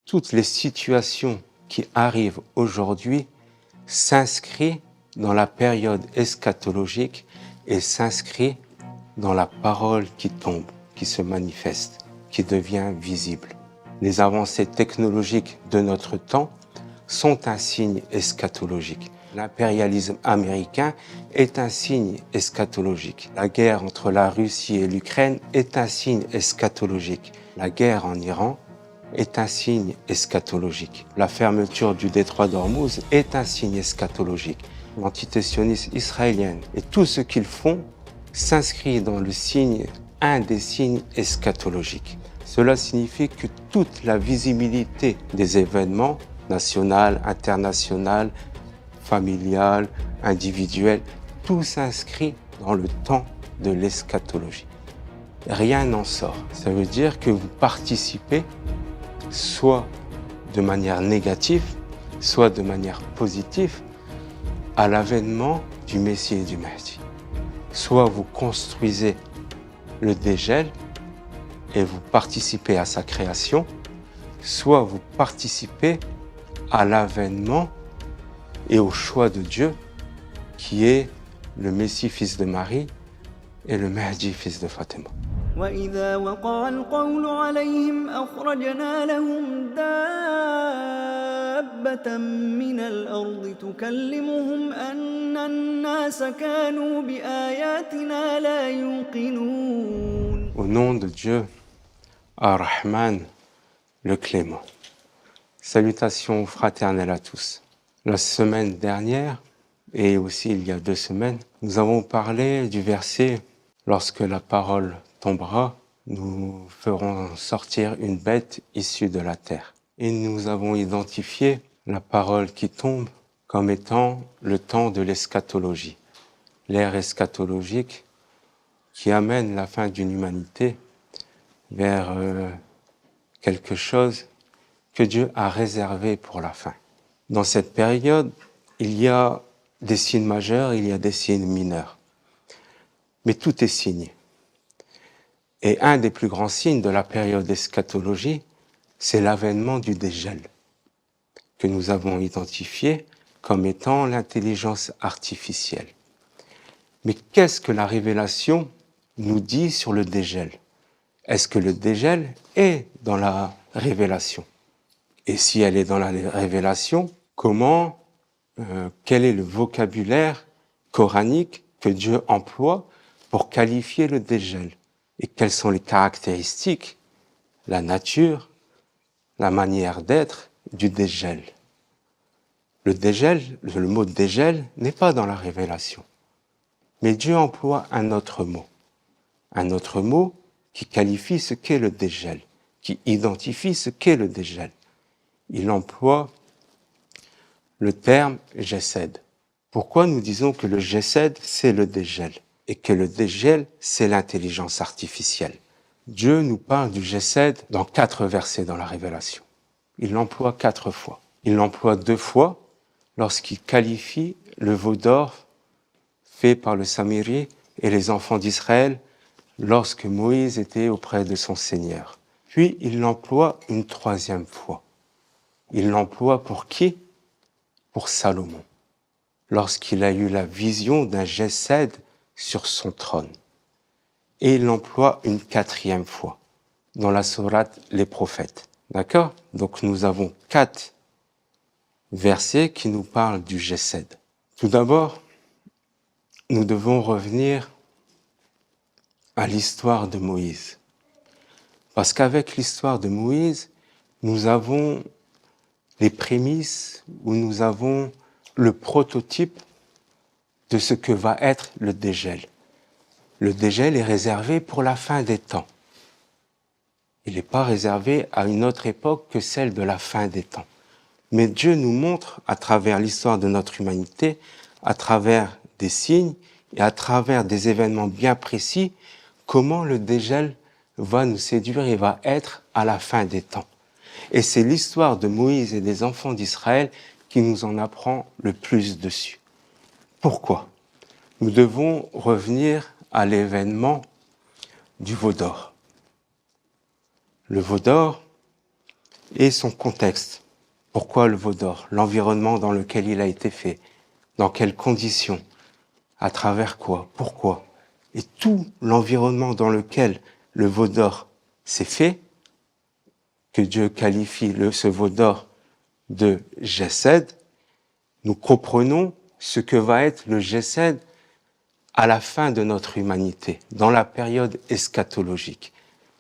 toutes les situations qui arrivent aujourd'hui s'inscrivent dans la période eschatologique et s'inscrivent dans la parole qui tombe, qui se manifeste, qui devient visible. Les avancées technologiques de notre temps sont un signe eschatologique. L'impérialisme américain est un signe eschatologique. La guerre entre la Russie et l'Ukraine est un signe eschatologique. La guerre en Iran est un signe eschatologique. La fermeture du détroit d'Ormuz est un signe eschatologique. L'entité sioniste israélienne et tout ce qu'ils font s'inscrit dans le signe, un des signes eschatologiques. Cela signifie que toute la visibilité des événements national, international, familial, individuel, tout s'inscrit dans le temps de l'eschatologie. Rien n'en sort. Ça veut dire que vous participez soit de manière négative, soit de manière positive à l'avènement du Messie et du Mahdi. Soit vous construisez le dégel et vous participez à sa création, soit vous participez à l'avènement et au choix de Dieu qui est le Messie fils de Marie et le Mahdi fils de Fatima. وإذا وقع القول عليهم أخرجنا لهم دابة من الأرض تكلمهم أن الناس كانوا بآياتنا لا يوقنون. Au nom de Dieu, Ar-Rahman, le Clément. Salutations fraternelles à tous. La semaine dernière, et aussi il y a 2 semaines, nous avons parlé du verset « Lorsque la parole tombera, nous ferons sortir une bête issue de la terre ». Et nous avons identifié la parole qui tombe comme étant le temps de l'eschatologie, l'ère eschatologique qui amène la fin d'une humanité vers quelque chose que Dieu a réservé pour la fin. Dans cette période, il y a des signes majeurs, il y a des signes mineurs. Mais tout est signé. Et un des plus grands signes de la période d'eschatologie, c'est l'avènement du dégel, que nous avons identifié comme étant l'intelligence artificielle. Mais qu'est-ce que la révélation nous dit sur le dégel? Est-ce que le dégel est dans la révélation? Et si elle est dans la révélation, quel est le vocabulaire coranique que Dieu emploie pour qualifier le dégel? Et quelles sont les caractéristiques, la nature, la manière d'être du dégel? Le dégel, le mot dégel n'est pas dans la révélation. Mais Dieu emploie un autre mot qui qualifie ce qu'est le dégel, qui identifie ce qu'est le dégel. Il emploie le terme Gesed. Pourquoi nous disons que le Gesed, c'est le dégel et que le dégel, c'est l'intelligence artificielle? Dieu nous parle du Gesed dans 4 versets dans la Révélation. Il l'emploie 4 fois. Il l'emploie 2 fois lorsqu'il qualifie le veau d'or fait par le Samiri et les enfants d'Israël lorsque Moïse était auprès de son Seigneur. Puis il l'emploie une 3e fois. Il l'emploie pour qui? Pour Salomon, lorsqu'il a eu la vision d'un Gesed sur son trône. Et il l'emploie une 4e fois, dans la sourate Les Prophètes. D'accord? Donc nous avons 4 versets qui nous parlent du Gesed. Tout d'abord, nous devons revenir à l'histoire de Moïse. Parce qu'avec l'histoire de Moïse, nous avons les prémices, où nous avons le prototype de ce que va être le dégel. Le dégel est réservé pour la fin des temps. Il n'est pas réservé à une autre époque que celle de la fin des temps. Mais Dieu nous montre, à travers l'histoire de notre humanité, à travers des signes et à travers des événements bien précis, comment le dégel va nous séduire et va être à la fin des temps. Et c'est l'histoire de Moïse et des enfants d'Israël qui nous en apprend le plus dessus. Pourquoi? Nous devons revenir à l'événement du veau d'or. Le veau d'or, et son contexte. Pourquoi le veau d'or? L'environnement dans lequel il a été fait, dans quelles conditions, à travers quoi, pourquoi. Et tout l'environnement dans lequel le veau d'or s'est fait, que Dieu qualifie ce veau d'or de Gesed, nous comprenons ce que va être le Gesed à la fin de notre humanité, dans la période eschatologique.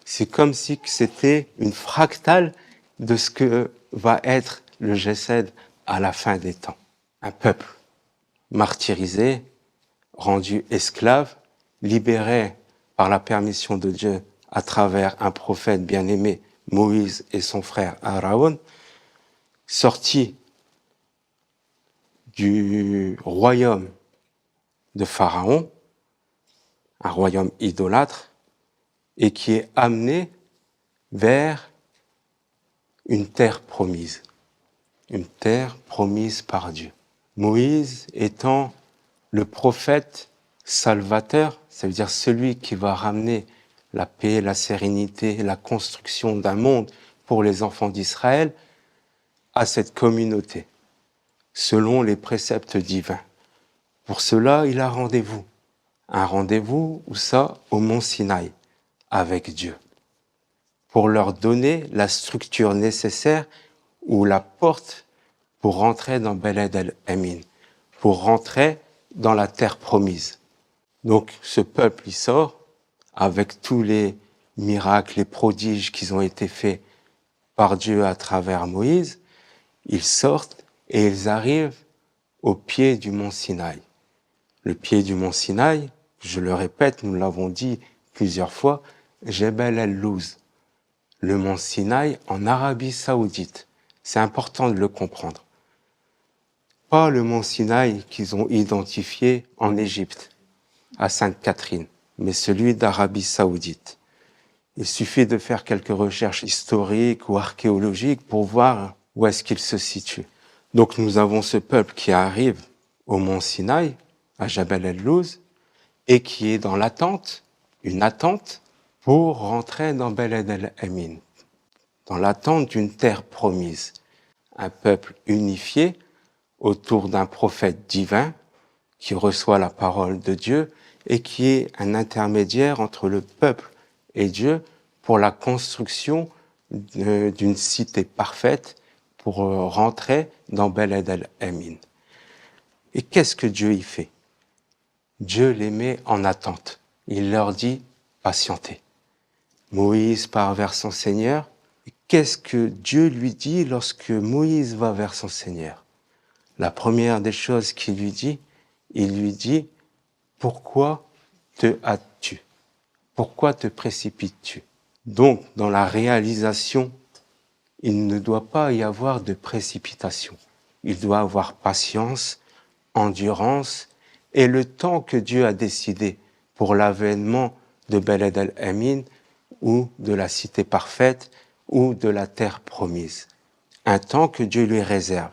C'est comme si c'était une fractale de ce que va être le Gesed à la fin des temps. Un peuple martyrisé, rendu esclave, libéré par la permission de Dieu à travers un prophète bien-aimé, Moïse et son frère Aaron, sorti du royaume de Pharaon, un royaume idolâtre, et qui est amené vers une terre promise par Dieu. Moïse étant le prophète salvateur, ça veut dire celui qui va ramener la paix, la sérénité, la construction d'un monde pour les enfants d'Israël à cette communauté, selon les préceptes divins. Pour cela, il a rendez-vous. Un rendez-vous, où ça? Au mont Sinaï, avec Dieu, pour leur donner la structure nécessaire ou la porte pour rentrer dans Beled el-Emin, pour rentrer dans la terre promise. Donc ce peuple, il sort avec tous les miracles, les prodiges qui ont été faits par Dieu à travers Moïse. Ils sortent et ils arrivent au pied du mont Sinaï. Le pied du mont Sinaï, je le répète, nous l'avons dit plusieurs fois, Jebel el-Luz, le mont Sinaï en Arabie Saoudite. C'est important de le comprendre. Pas le mont Sinaï qu'ils ont identifié en Égypte, à Sainte-Catherine, mais celui d'Arabie Saoudite. Il suffit de faire quelques recherches historiques ou archéologiques pour voir où est-ce qu'il se situe. Donc nous avons ce peuple qui arrive au mont Sinaï, à Jebel el-Luz, et qui est dans l'attente, une attente, pour rentrer dans Beled el-Emin, dans l'attente d'une terre promise, un peuple unifié autour d'un prophète divin qui reçoit la parole de Dieu et qui est un intermédiaire entre le peuple et Dieu pour la construction d'une cité parfaite pour rentrer dans Beled el-Emin. Et qu'est-ce que Dieu y fait? Dieu les met en attente. Il leur dit « patientez ». Moïse part vers son Seigneur. Et qu'est-ce que Dieu lui dit lorsque Moïse va vers son Seigneur? La première des choses qu'il lui dit, il lui dit « Pourquoi te hâtes-tu? Pourquoi te précipites-tu » Donc, dans la réalisation, il ne doit pas y avoir de précipitation. Il doit avoir patience, endurance et le temps que Dieu a décidé pour l'avènement de Beled el-Emin ou de la cité parfaite ou de la terre promise. Un temps que Dieu lui réserve,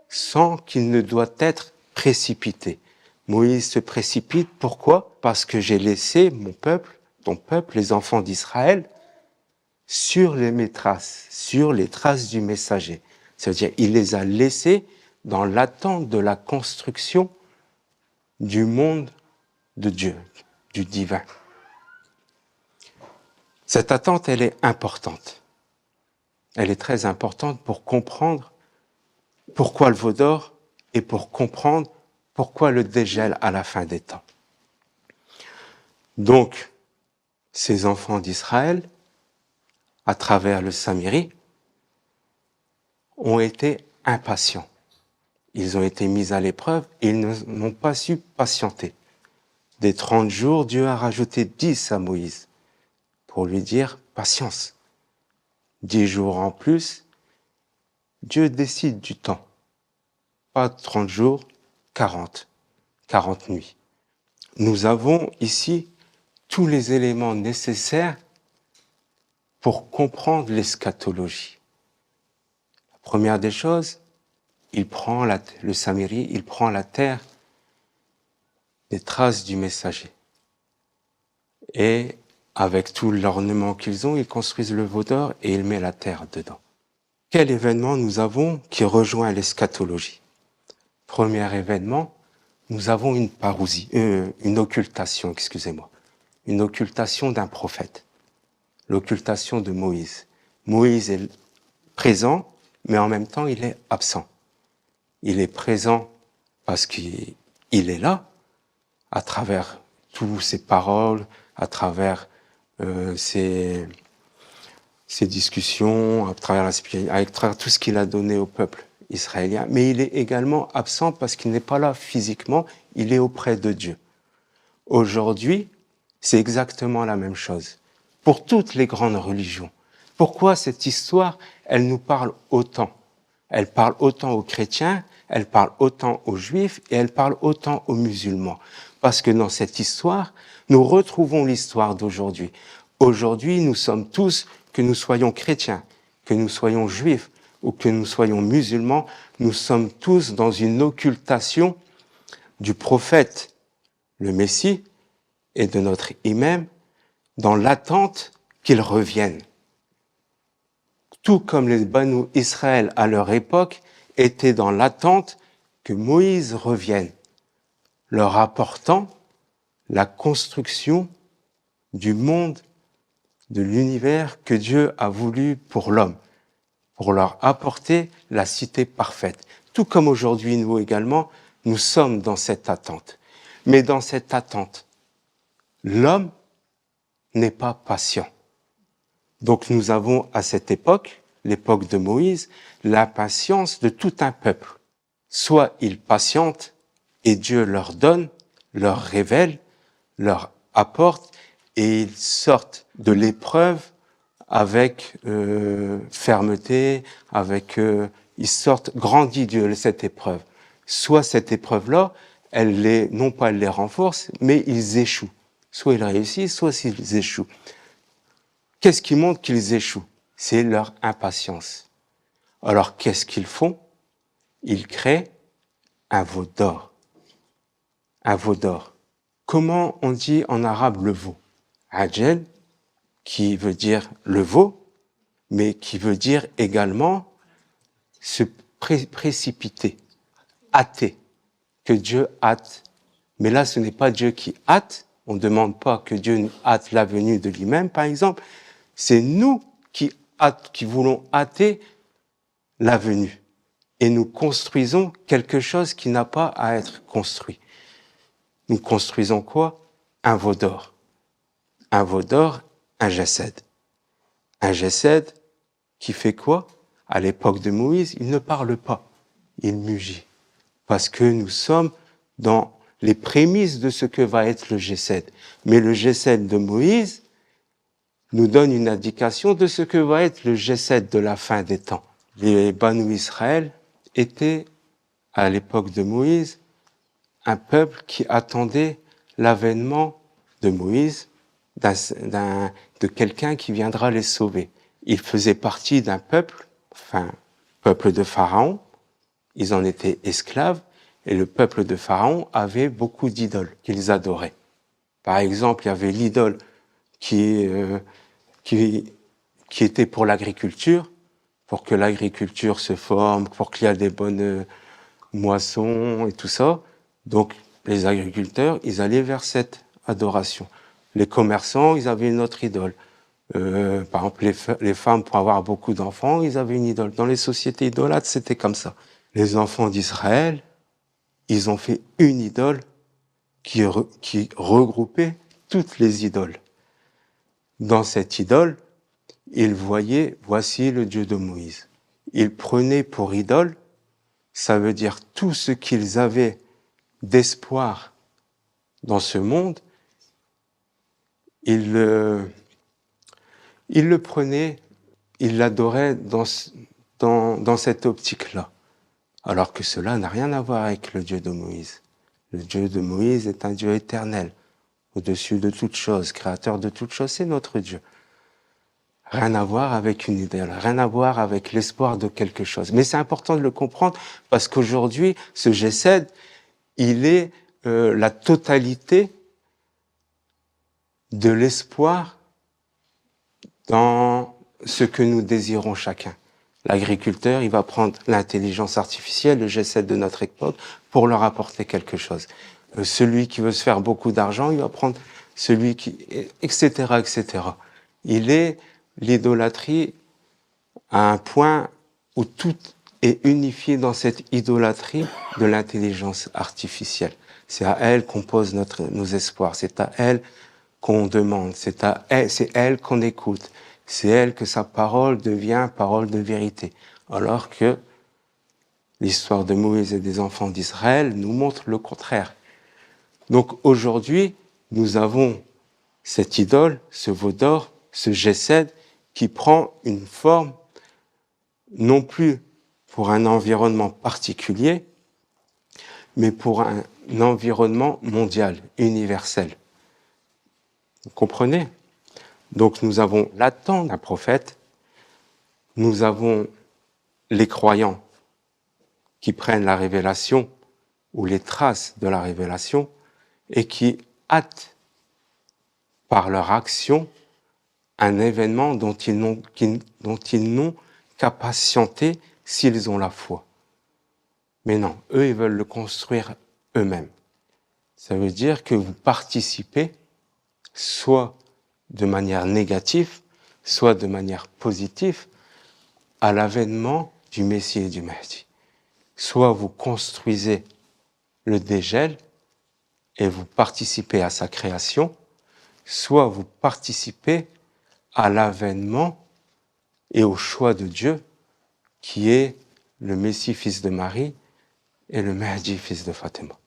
sans qu'il ne doit être précipité. Moïse se précipite, pourquoi? Parce que j'ai laissé mon peuple, ton peuple, les enfants d'Israël, sur mes traces, sur les traces du messager. C'est-à-dire, il les a laissés dans l'attente de la construction du monde de Dieu, du divin. Cette attente, elle est importante. Elle est très importante pour comprendre pourquoi le veau d'or et pour comprendre pourquoi le dégel à la fin des temps. Donc, ces enfants d'Israël, à travers le Samiri, ont été impatients. Ils ont été mis à l'épreuve et ils n'ont pas su patienter. Des 30 jours, Dieu a rajouté 10 à Moïse pour lui dire « patience ». 10 jours en plus, Dieu décide du temps. Pas 30 jours, 40 nuits. Nous avons ici tous les éléments nécessaires pour comprendre l'eschatologie. La première des choses, le Samiri, il prend la terre des traces du messager. Et avec tout l'ornement qu'ils ont, ils construisent le veau d'or et il met la terre dedans. quel événement nous avons qui rejoint l'eschatologie? Premier événement, nous avons une parousie, une occultation, excusez-moi, une occultation d'un prophète, l'occultation de Moïse. Moïse est présent, mais en même temps, il est absent. Il est présent parce qu'il est là, à travers toutes ses paroles, à travers ses discussions, à travers tout ce qu'il a donné au peuple israélien. Mais il est également absent parce qu'il n'est pas là physiquement, il est auprès de Dieu. Aujourd'hui, c'est exactement la même chose. Pour toutes les grandes religions. Pourquoi cette histoire, elle nous parle autant? Elle parle autant aux chrétiens, elle parle autant aux juifs et elle parle autant aux musulmans. Parce que dans cette histoire, nous retrouvons l'histoire d'aujourd'hui. Aujourd'hui, nous sommes tous, que nous soyons chrétiens, que nous soyons juifs ou que nous soyons musulmans, nous sommes tous dans une occultation du prophète, le Messie, et de notre imam, dans l'attente qu'il revienne. Tout comme les Banu Israël à leur époque étaient dans l'attente que Moïse revienne, leur apportant la construction du monde, de l'univers que Dieu a voulu pour l'homme, pour leur apporter la cité parfaite. Tout comme aujourd'hui, nous également, nous sommes dans cette attente. Mais dans cette attente, l'homme n'est pas patient. Donc nous avons à cette époque, l'époque de Moïse, la patience de tout un peuple. Soit ils patientent et Dieu leur donne, leur révèle, leur apporte et ils sortent de l'épreuve avec fermeté, ils sortent grandis de cette épreuve. Soit cette épreuve-là, non pas elle les renforce, mais ils échouent. Soit ils réussissent, soit ils échouent. Qu'est-ce qui montre qu'ils échouent? C'est leur impatience. Alors, qu'est-ce qu'ils font? Ils créent un veau d'or. Un veau d'or. Comment on dit en arabe le veau? Ajel, qui veut dire le veau, mais qui veut dire également se précipiter, hâter, que Dieu hâte. Mais là, ce n'est pas Dieu qui hâte. On ne demande pas que Dieu hâte la venue de lui-même, par exemple. C'est nous qui voulons hâter la venue. Et nous construisons quelque chose qui n'a pas à être construit. Nous construisons quoi? Un veau d'or. Un veau d'or, un gesed. Un gesed qui fait quoi? À l'époque de Moïse, il ne parle pas. Il mugit. Parce que nous sommes dans les prémices de ce que va être le gesed. Mais le gesed de Moïse nous donne une indication de ce que va être le gesed de la fin des temps. Les Banu Israël étaient, à l'époque de Moïse, un peuple qui attendait l'avènement de Moïse, de quelqu'un qui viendra les sauver. Ils faisaient partie d'un peuple, peuple de Pharaon, ils en étaient esclaves, et le peuple de Pharaon avait beaucoup d'idoles qu'ils adoraient. Par exemple, il y avait l'idole qui était pour l'agriculture, pour que l'agriculture se forme, pour qu'il y ait des bonnes moissons et tout ça. Donc, les agriculteurs, ils allaient vers cette adoration. Les commerçants, ils avaient une autre idole. Par exemple, les femmes, pour avoir beaucoup d'enfants, ils avaient une idole. Dans les sociétés idolâtres, c'était comme ça. Les enfants d'Israël, ils ont fait une idole qui regroupait toutes les idoles. Dans cette idole, ils voyaient, voici le Dieu de Moïse. Ils prenaient pour idole, ça veut dire tout ce qu'ils avaient d'espoir dans ce monde, ils le prenaient, ils l'adoraient dans cette optique-là. Alors que cela n'a rien à voir avec le Dieu de Moïse. Le Dieu de Moïse est un Dieu éternel, au-dessus de toute chose, créateur de toute chose, c'est notre Dieu. Rien à voir avec une idole, rien à voir avec l'espoir de quelque chose. Mais c'est important de le comprendre parce qu'aujourd'hui, ce gesed, il est la totalité de l'espoir dans ce que nous désirons chacun. L'agriculteur, il va prendre l'intelligence artificielle, le G7 de notre époque, pour leur apporter quelque chose. Celui qui veut se faire beaucoup d'argent, il va prendre celui qui... etc., etc. L'idolâtrie à un point où tout est unifié dans cette idolâtrie de l'intelligence artificielle. C'est à elle qu'on pose nos espoirs, c'est à elle qu'on demande, c'est elle qu'on écoute, c'est elle que sa parole devient parole de vérité. Alors que l'histoire de Moïse et des enfants d'Israël nous montre le contraire. Donc aujourd'hui, nous avons cette idole, ce veau d'or, ce G7 qui prend une forme non plus pour un environnement particulier, mais pour un environnement mondial, universel. Vous comprenez? Donc nous avons l'attente d'un prophète, nous avons les croyants qui prennent la révélation ou les traces de la révélation et qui hâtent par leur action un événement dont ils n'ont qu'à patienter s'ils ont la foi. Mais non, eux, ils veulent le construire eux-mêmes. Ça veut dire que vous participez soit de manière négative, soit de manière positive à l'avènement du Messie et du Mahdi. Soit vous construisez le dégel et vous participez à sa création, soit vous participez à l'avènement et au choix de Dieu qui est le Messie fils de Marie et le Mahdi fils de Fatima.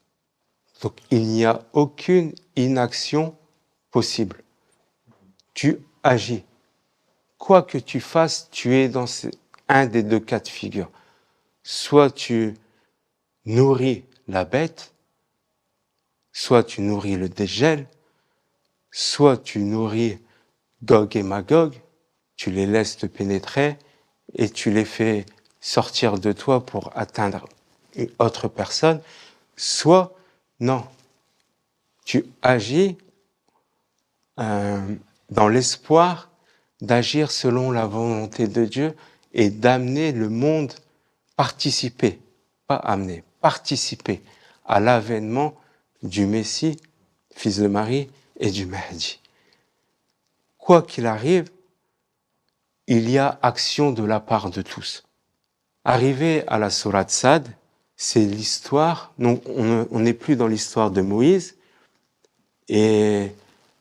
Donc il n'y a aucune inaction possible. Tu agis. Quoi que tu fasses, tu es dans un des deux cas de figure. Soit tu nourris la bête, soit tu nourris le dégel, soit tu nourris Gog et Magog, tu les laisses te pénétrer et tu les fais sortir de toi pour atteindre une autre personne, soit non, tu agis dans l'espoir d'agir selon la volonté de Dieu et d'amener le monde participer, pas amener, participer à l'avènement du Messie, fils de Marie, et du Mahdi. Quoi qu'il arrive, il y a action de la part de tous. Arrivé à la sourate Sad, c'est l'histoire, non, on n'est plus dans l'histoire de Moïse et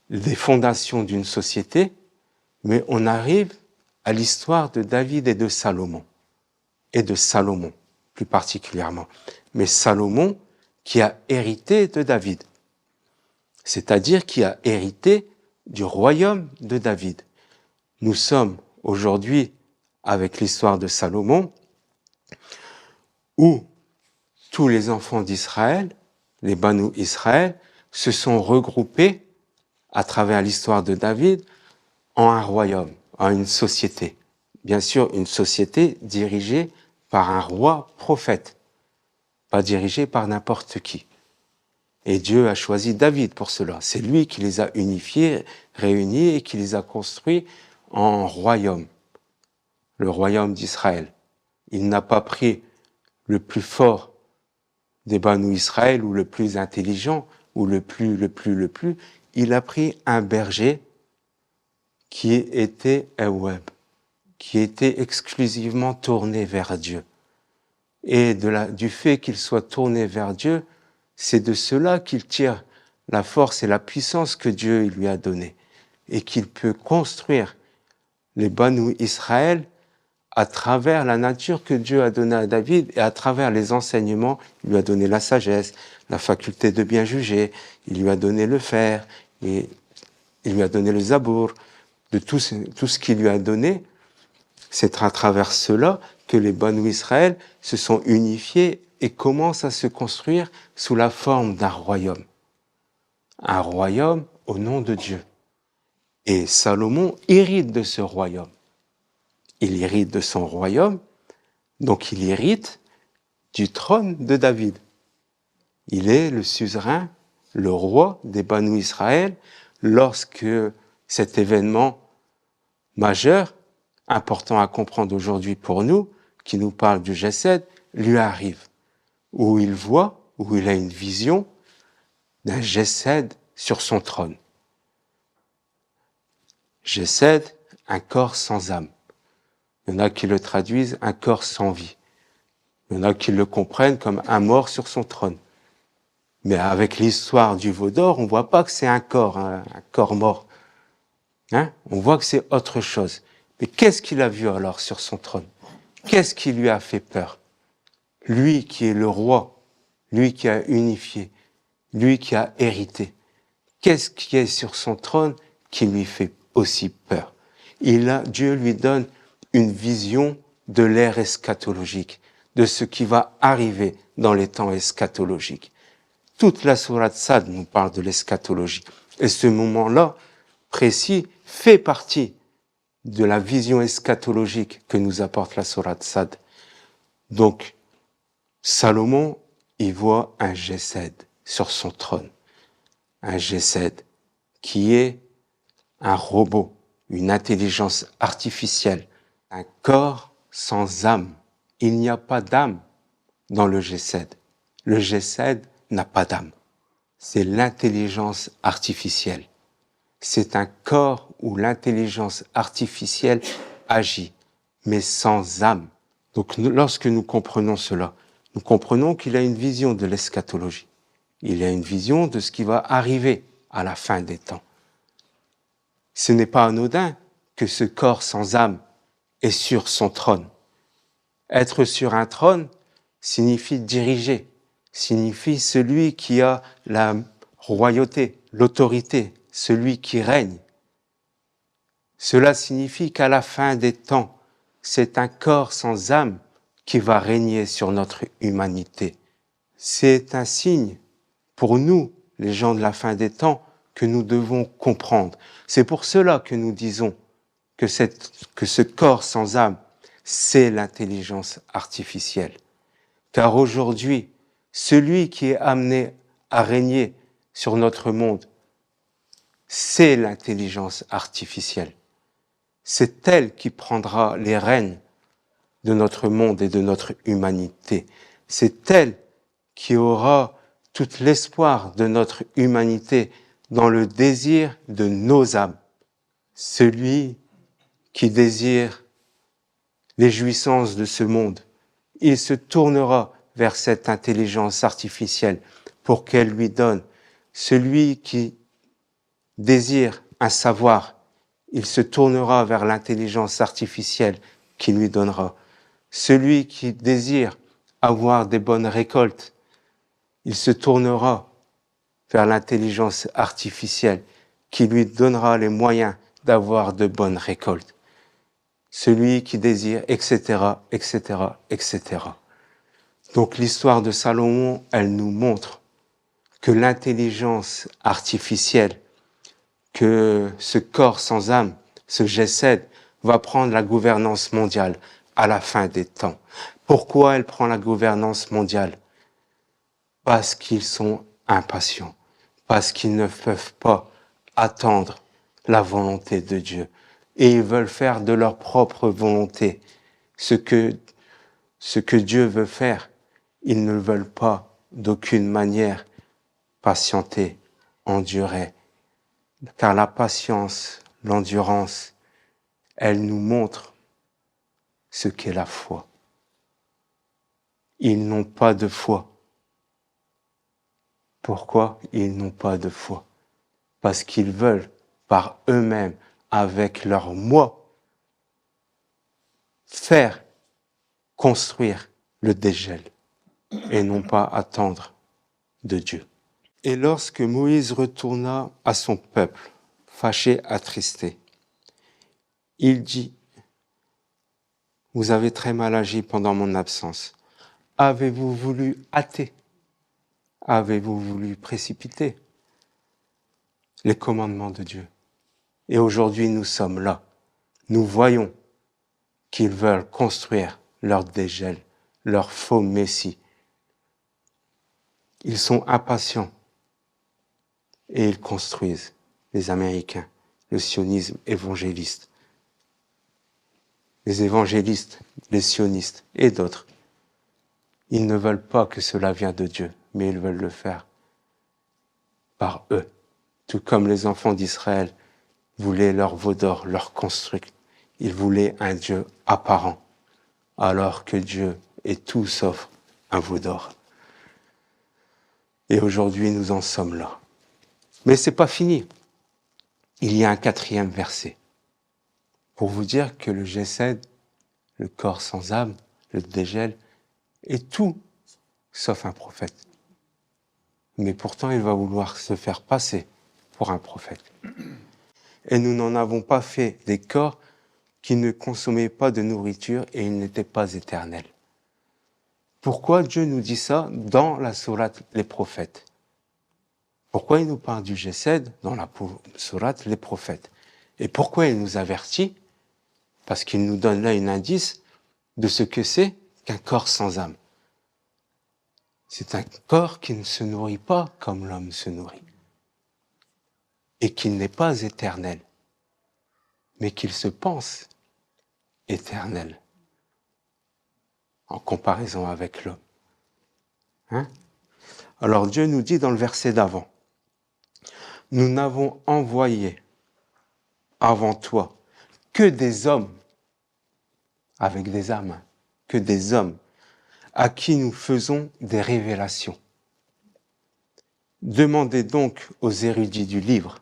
des fondations d'une société, mais on arrive à l'histoire de David et de Salomon plus particulièrement. Mais Salomon qui a hérité de David, c'est-à-dire qui a hérité du royaume de David. Nous sommes aujourd'hui avec l'histoire de Salomon, où tous les enfants d'Israël, les Banu Israël, se sont regroupés à travers l'histoire de David en un royaume, en une société. Bien sûr, une société dirigée par un roi prophète, pas dirigée par n'importe qui. Et Dieu a choisi David pour cela. C'est lui qui les a unifiés, réunis et qui les a construits en royaume, le royaume d'Israël. Il n'a pas pris le plus fort des Banu Israël ou le plus intelligent ou le plus. Il a pris un berger qui était Awwab, qui était exclusivement tourné vers Dieu. Et du fait qu'il soit tourné vers Dieu, c'est de cela qu'il tire la force et la puissance que Dieu lui a donnée et qu'il peut construire les Banu Israël à travers la nature que Dieu a donnée à David et à travers les enseignements. Il lui a donné la sagesse, la faculté de bien juger, il lui a donné le fer, et il lui a donné le zabour. De tout ce qu'il lui a donné, c'est à travers cela que les Banu Israël se sont unifiés et commencent à se construire sous la forme d'un royaume. Un royaume au nom de Dieu. Et Salomon hérite de ce royaume. Il hérite de son royaume, donc il hérite du trône de David. Il est le suzerain, le roi des Banu Israël, lorsque cet événement majeur important à comprendre aujourd'hui pour nous, qui nous parle du Gesed, lui arrive, où il voit, où il a une vision d'un Gesed sur son trône. Gesed, un corps sans âme. Il y en a qui le traduisent un corps sans vie. Il y en a qui le comprennent comme un mort sur son trône. Mais avec l'histoire du veau d'or, on voit pas que c'est un corps mort. On voit que c'est autre chose. Mais qu'est-ce qu'il a vu alors sur son trône? Qu'est-ce qui lui a fait peur? Lui qui est le roi, lui qui a unifié, lui qui a hérité. Qu'est-ce qui est sur son trône qui lui fait aussi peur? Dieu lui donne une vision de l'ère eschatologique, de ce qui va arriver dans les temps eschatologiques. Toute la sourate Sad nous parle de l'eschatologie. Et ce moment-là, précis, fait partie de la vision eschatologique que nous apporte la sourate Sad. Donc, Salomon, il voit un Gesed sur son trône. Un Gesed qui est un robot, une intelligence artificielle, un corps sans âme. Il n'y a pas d'âme dans le Gesed. Le Gesed n'a pas d'âme. C'est l'intelligence artificielle. C'est un corps où l'intelligence artificielle agit, mais sans âme. Donc lorsque nous comprenons cela, nous comprenons qu'il a une vision de l'eschatologie. Il a une vision de ce qui va arriver à la fin des temps. Ce n'est pas anodin que ce corps sans âme est sur son trône. Être sur un trône signifie diriger, signifie celui qui a la royauté, l'autorité, celui qui règne. Cela signifie qu'à la fin des temps, c'est un corps sans âme qui va régner sur notre humanité. C'est un signe pour nous, les gens de la fin des temps, que nous devons comprendre. C'est pour cela que nous disons que ce corps sans âme, c'est l'intelligence artificielle. Car aujourd'hui, celui qui est amené à régner sur notre monde, c'est l'intelligence artificielle. C'est elle qui prendra les rênes de notre monde et de notre humanité. C'est elle qui aura tout l'espoir de notre humanité dans le désir de nos âmes. Celui qui désire les jouissances de ce monde, il se tournera vers cette intelligence artificielle pour qu'elle lui donne. Celui qui désire un savoir, il se tournera vers l'intelligence artificielle qui lui donnera. Celui qui désire avoir des bonnes récoltes, il se tournera vers l'intelligence artificielle qui lui donnera les moyens d'avoir de bonnes récoltes. Celui qui désire, etc., etc., etc. Donc l'histoire de Salomon, elle nous montre que l'intelligence artificielle, que ce corps sans âme, ce Gesed, va prendre la gouvernance mondiale à la fin des temps. Pourquoi elle prend la gouvernance mondiale? Parce qu'ils sont impatients, parce qu'ils ne peuvent pas attendre la volonté de Dieu. Et ils veulent faire de leur propre volonté ce que Dieu veut faire. Ils ne veulent pas d'aucune manière patienter, endurer. Car la patience, l'endurance, elle nous montre ce qu'est la foi. Ils n'ont pas de foi. Pourquoi ils n'ont pas de foi? Parce qu'ils veulent, par eux-mêmes, avec leur moi, faire construire le dégel et non pas attendre de Dieu. Et lorsque Moïse retourna à son peuple, fâché, attristé, il dit, « Vous avez très mal agi pendant mon absence. Avez-vous voulu hâter? Avez-vous voulu précipiter les commandements de Dieu? » Et aujourd'hui, nous sommes là. Nous voyons qu'ils veulent construire leur dégel, leur faux messie. Ils sont impatients et ils construisent, les Américains, le sionisme évangéliste. les évangélistes, les sionistes et d'autres, ils ne veulent pas que cela vienne de Dieu, mais ils veulent le faire par eux. Tout comme les enfants d'Israël voulaient leur veau d'or, leur construct. Ils voulaient un Dieu apparent, alors que Dieu est tout sauf un veau d'or. Et aujourd'hui, nous en sommes là. Mais c'est pas fini. Il y a un 4e verset pour vous dire que le Gesed, le corps sans âme, le dégel, est tout sauf un prophète. Mais pourtant, il va vouloir se faire passer pour un prophète. Et nous n'en avons pas fait des corps qui ne consommaient pas de nourriture et ils n'étaient pas éternels. Pourquoi Dieu nous dit ça dans la sourate Les Prophètes? Pourquoi il nous parle du Gesed dans la sourate Les Prophètes? Et pourquoi il nous avertit? Parce qu'il nous donne là un indice de ce que c'est qu'un corps sans âme. C'est un corps qui ne se nourrit pas comme l'homme se nourrit. Et qui n'est pas éternel, mais qu'il se pense éternel en comparaison avec l'homme. Hein? Alors Dieu nous dit dans le verset d'avant, « Nous n'avons envoyé avant toi que des hommes, avec des âmes, que des hommes, à qui nous faisons des révélations. Demandez donc aux érudits du livre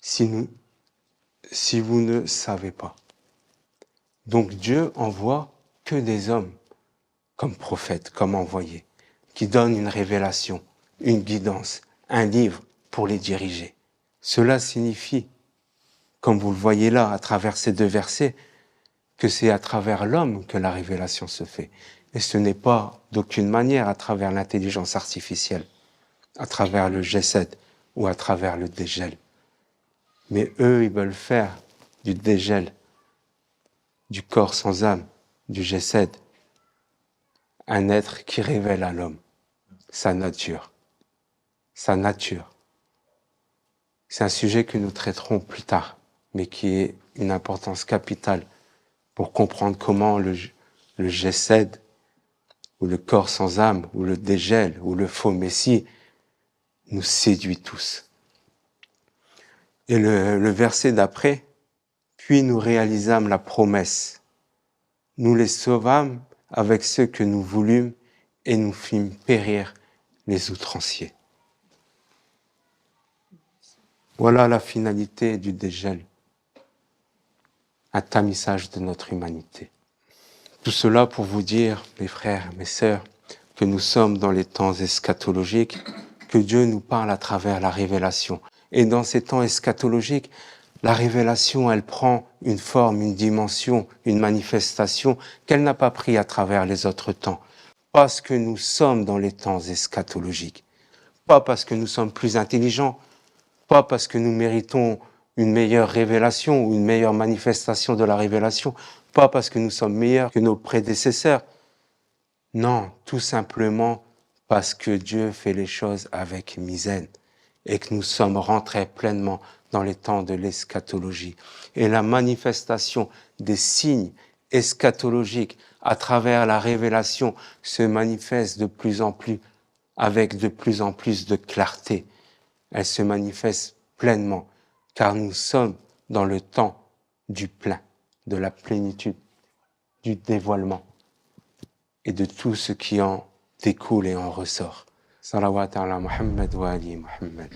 si vous ne savez pas. » Donc Dieu envoie que des hommes comme prophètes, comme envoyés, qui donnent une révélation, une guidance, un livre pour les diriger. Cela signifie, comme vous le voyez là à travers ces 2 versets, que c'est à travers l'homme que la révélation se fait. Et ce n'est pas d'aucune manière à travers l'intelligence artificielle, à travers le Gesed ou à travers le dégel. Mais eux, ils veulent faire du dégel, du corps sans âme, du Gesed, un être qui révèle à l'homme sa nature. Sa nature. C'est un sujet que nous traiterons plus tard, mais qui est une importance capitale pour comprendre comment le Gesed, ou le corps sans âme, ou le dégel, ou le faux messie, nous séduit tous. Et le verset d'après, « Puis nous réalisâmes la promesse. Nous les sauvâmes avec ceux que nous voulûmes et nous fîmes périr les outranciers. » Voilà la finalité du dégel, un tamissage de notre humanité. Tout cela pour vous dire, mes frères, mes sœurs, que nous sommes dans les temps eschatologiques, que Dieu nous parle à travers la révélation. Et dans ces temps eschatologiques, la révélation, elle prend une forme, une dimension, une manifestation qu'elle n'a pas pris à travers les autres temps. Parce que nous sommes dans les temps eschatologiques. Pas parce que nous sommes plus intelligents, pas parce que nous méritons une meilleure révélation ou une meilleure manifestation de la révélation, pas parce que nous sommes meilleurs que nos prédécesseurs. Non, tout simplement parce que Dieu fait les choses avec misaine et que nous sommes rentrés pleinement dans les temps de l'eschatologie. Et la manifestation des signes eschatologiques à travers la révélation se manifeste de plus en plus, avec de plus en plus de clarté. Elle se manifeste pleinement, car nous sommes dans le temps du plein, de la plénitude, du dévoilement et de tout ce qui en découle et en ressort. Salawat ala Muhammad wa ali Muhammad.